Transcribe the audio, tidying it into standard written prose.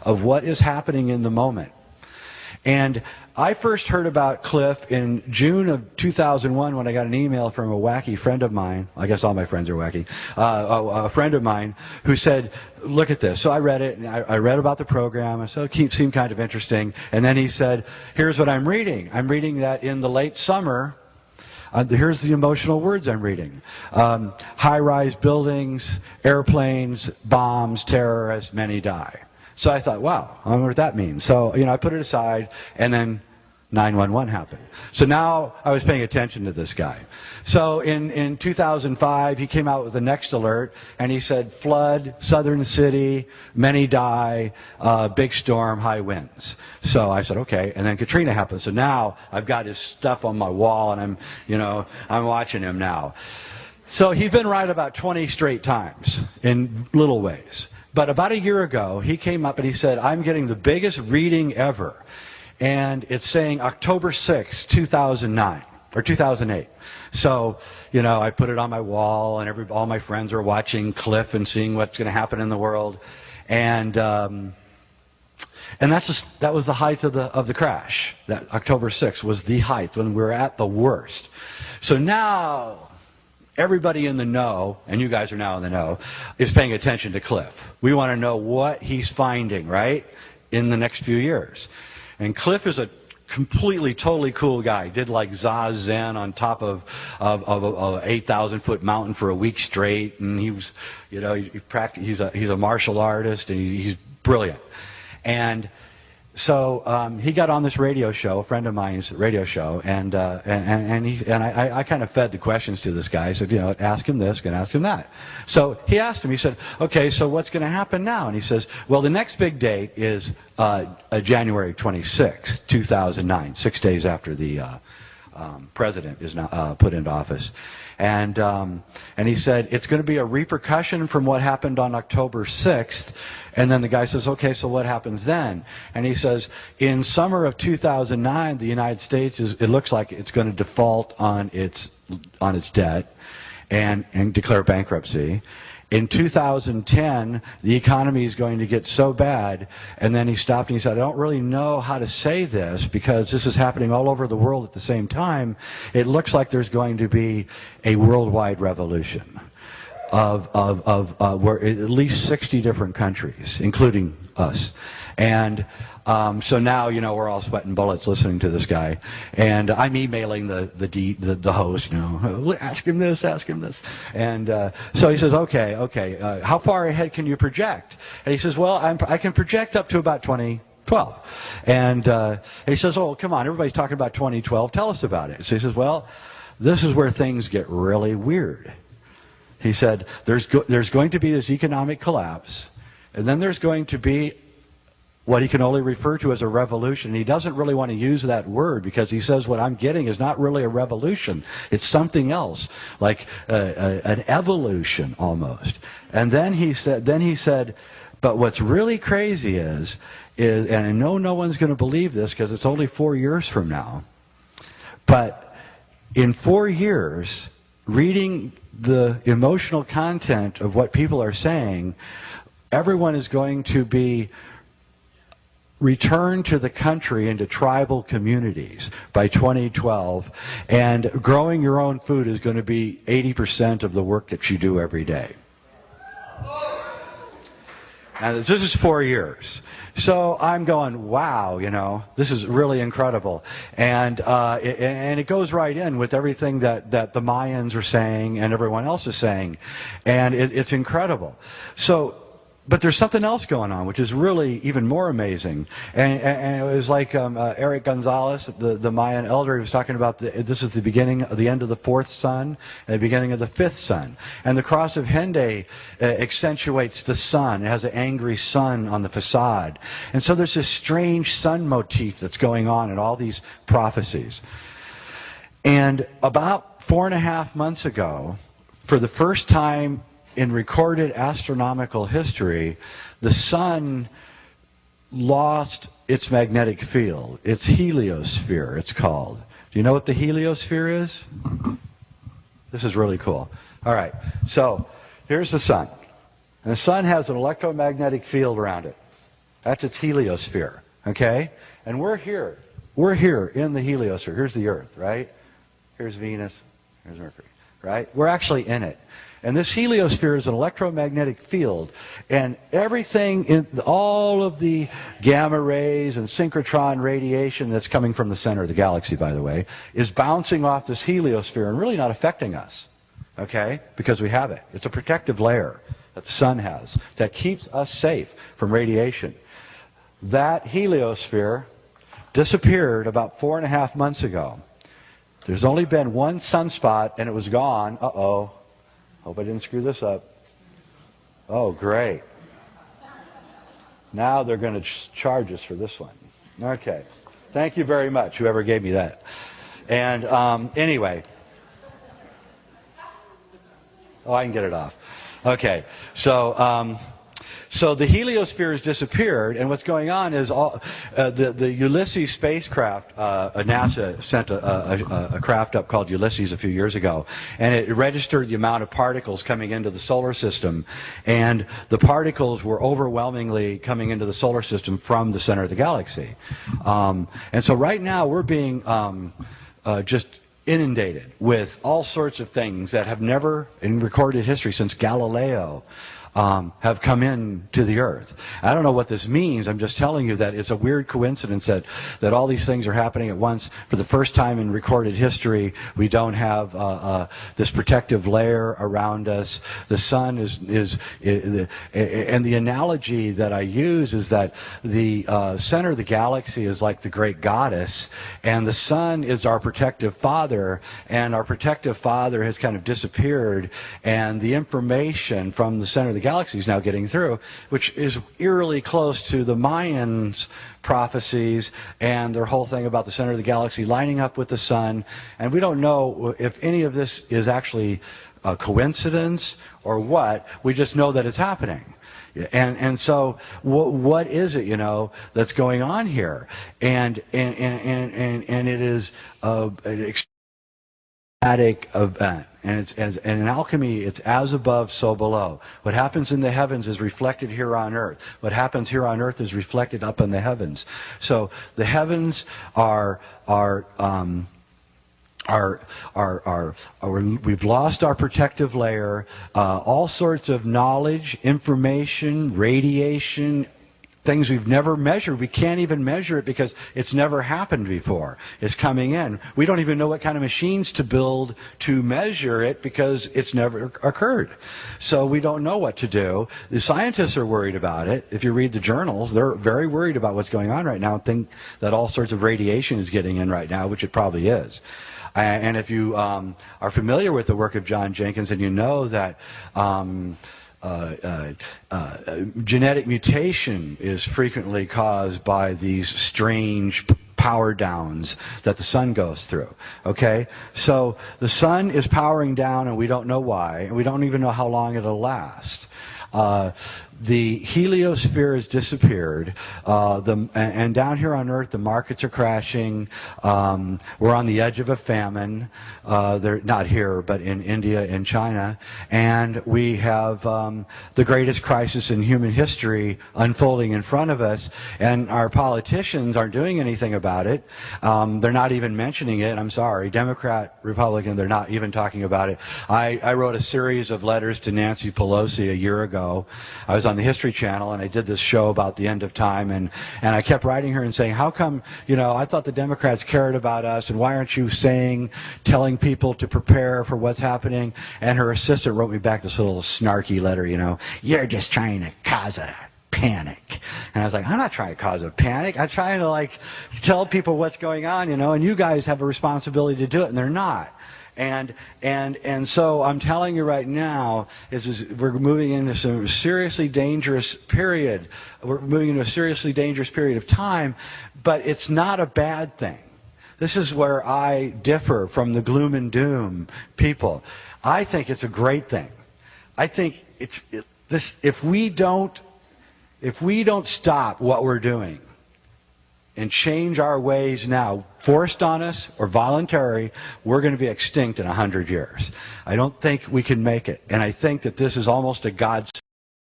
of what is happening in the moment. And I first heard about Cliff in June of 2001 when I got an email from a wacky friend of mine. I guess all my friends are wacky. A friend of mine who said, look at this. So I read it, and I read about the program. So it seemed kind of interesting. And then he said, here's what I'm reading. I'm reading that in the late summer, here's the emotional words I'm reading. High-rise buildings, airplanes, bombs, terrorists, many die. So I thought, wow, I wonder what that means. So, I put it aside, and then 9/11 happened. So now I was paying attention to this guy. So in 2005, he came out with the next alert, and he said, flood, southern city, many die, big storm, high winds. So I said, okay. And then Katrina happened. So now I've got his stuff on my wall, and I'm watching him now. So he's been right about 20 straight times in little ways. But about a year ago, he came up and he said, I'm getting the biggest reading ever. And it's saying October 6, 2009, or 2008. So, I put it on my wall, and all my friends are watching Cliff and seeing what's going to happen in the world. And that was the height of the crash. That October 6th was the height when we were at the worst. So now everybody in the know, and you guys are now in the know, is paying attention to Cliff. We want to know what he's finding, right, in the next few years. And Cliff is a completely, totally cool guy. He did like Zazen on top of an 8,000-foot mountain for a week straight, and he was, he's a martial artist, and he's brilliant. And so he got on this radio show, a friend of mine's radio show, and I kind of fed the questions to this guy. I said, ask him this, ask him that. So he asked him. He said, okay, so what's going to happen now? And he says, well, the next big date is January 26, 2009, 6 days after the president is now put into office. And he said, it's going to be a repercussion from what happened on October 6th. And then the guy says, okay, so what happens then? And he says, in summer of 2009, the United States it looks like it's going to default on its debt and declare bankruptcy. In 2010, the economy is going to get so bad, and then he stopped and he said, I don't really know how to say this because this is happening all over the world at the same time. It looks like there's going to be a worldwide revolution of where at least 60 different countries, including us. And so now, we're all sweating bullets listening to this guy. And I'm emailing the host, ask him this, ask him this. And so he says, okay, how far ahead can you project? And he says, well, I can project up to about 2012. And he says, oh, come on, everybody's talking about 2012. Tell us about it. So he says, well, this is where things get really weird. He said, there's going to be this economic collapse, and then there's going to be what he can only refer to as a revolution. He doesn't really want to use that word because he says what I'm getting is not really a revolution. It's something else, like an evolution almost. And then he said, but what's really crazy is, and I know no one's going to believe this because it's only 4 years from now, but in 4 years, reading the emotional content of what people are saying, everyone is going to be returned to the country into tribal communities by 2012, and growing your own food is going to be 80% of the work that you do every day. And this is 4 years. So I'm going, wow, this is really incredible. And it goes right in with everything that the Mayans are saying and everyone else is saying. And it's incredible. So, but there's something else going on, which is really even more amazing. And it was like Eric Gonzalez, the Mayan elder, he was talking about this is the end of the fourth sun, and the beginning of the fifth sun. And the cross of Henday accentuates the sun. It has an angry sun on the facade. And so there's this strange sun motif that's going on in all these prophecies. And about 4.5 months ago, for the first time in recorded astronomical history, the sun lost its magnetic field. Its heliosphere, it's called. Do you know what the heliosphere is? This is really cool. All right, so here's the sun. And the sun has an electromagnetic field around it. That's its heliosphere, okay? And we're here. We're here in the heliosphere. Here's the Earth, right? Here's Venus. Here's Mercury, right? We're actually in it. And this heliosphere is an electromagnetic field, and everything in all of the gamma rays and synchrotron radiation that's coming from the center of the galaxy, by the way, is bouncing off this heliosphere and really not affecting us, okay? Because we have it. It's a protective layer that the sun has that keeps us safe from radiation. That heliosphere disappeared about 4.5 months ago. There's only been one sunspot, and it was gone. Uh-oh. Hope I didn't screw this up. Oh, great. Now they're going to charge us for this one. Okay. Thank you very much, whoever gave me that. And anyway. Oh, I can get it off. Okay. So the heliosphere has disappeared, and what's going on is the Ulysses spacecraft, NASA sent a craft up called Ulysses a few years ago, and it registered the amount of particles coming into the solar system, and the particles were overwhelmingly coming into the solar system from the center of the galaxy. And so right now we're being just inundated with all sorts of things that have never, in recorded history since Galileo, have come in to the Earth. I don't know what this means. I'm just telling you that it's a weird coincidence that all these things are happening at once. For the first time in recorded history, we don't have this protective layer around us. The sun is and the analogy that I use is that the center of the galaxy is like the great goddess, and the sun is our protective father, and our protective father has kind of disappeared, and the information from the center of the galaxy is now getting through, which is eerily close to the Mayans' prophecies and their whole thing about the center of the galaxy lining up with the sun. And we don't know if any of this is actually a coincidence or what. We just know that it's happening. And so what is it, that's going on here? And it is an extraordinary event. And in alchemy, it's as above, so below. What happens in the heavens is reflected here on earth. What happens here on earth is reflected up in the heavens. So the heavens we've lost our protective layer. All sorts of knowledge, information, radiation, things we've never measured. We can't even measure it because it's never happened before. It's coming in. We don't even know what kind of machines to build to measure it because it's never occurred. So we don't know what to do. The scientists are worried about it. If you read the journals, they're very worried about what's going on right now and think that all sorts of radiation is getting in right now, which it probably is. And if you are familiar with the work of John Jenkins, and you know that genetic mutation is frequently caused by these strange power downs that the sun goes through. Okay? So the sun is powering down, and we don't know why, and we don't even know how long it'll last. The heliosphere has disappeared, and down here on Earth the markets are crashing. We're on the edge of a famine. They're not here, but in India and China, and we have the greatest crisis in human history unfolding in front of us, and our politicians aren't doing anything about it. They're not even mentioning it. I'm sorry, Democrat, Republican, they're not even talking about it. I wrote a series of letters to Nancy Pelosi a year ago. I was on the History Channel, and I did this show about the end of time, and I kept writing her and saying, how come, I thought the Democrats cared about us, and why aren't you telling people to prepare for what's happening? And her assistant wrote me back this little snarky letter, you're just trying to cause a panic. And I was like, I'm not trying to cause a panic. I'm trying to tell people what's going on, and you guys have a responsibility to do it, and they're not. And so I'm telling you right now, we're moving into some seriously dangerous period. We're moving into a seriously dangerous period of time, but it's not a bad thing. This is where I differ from the gloom and doom people. I think it's a great thing. I think if we don't stop what we're doing and change our ways now, forced on us or voluntary, we're going to be extinct in 100 years. I don't think we can make it. And I think that this is almost a God's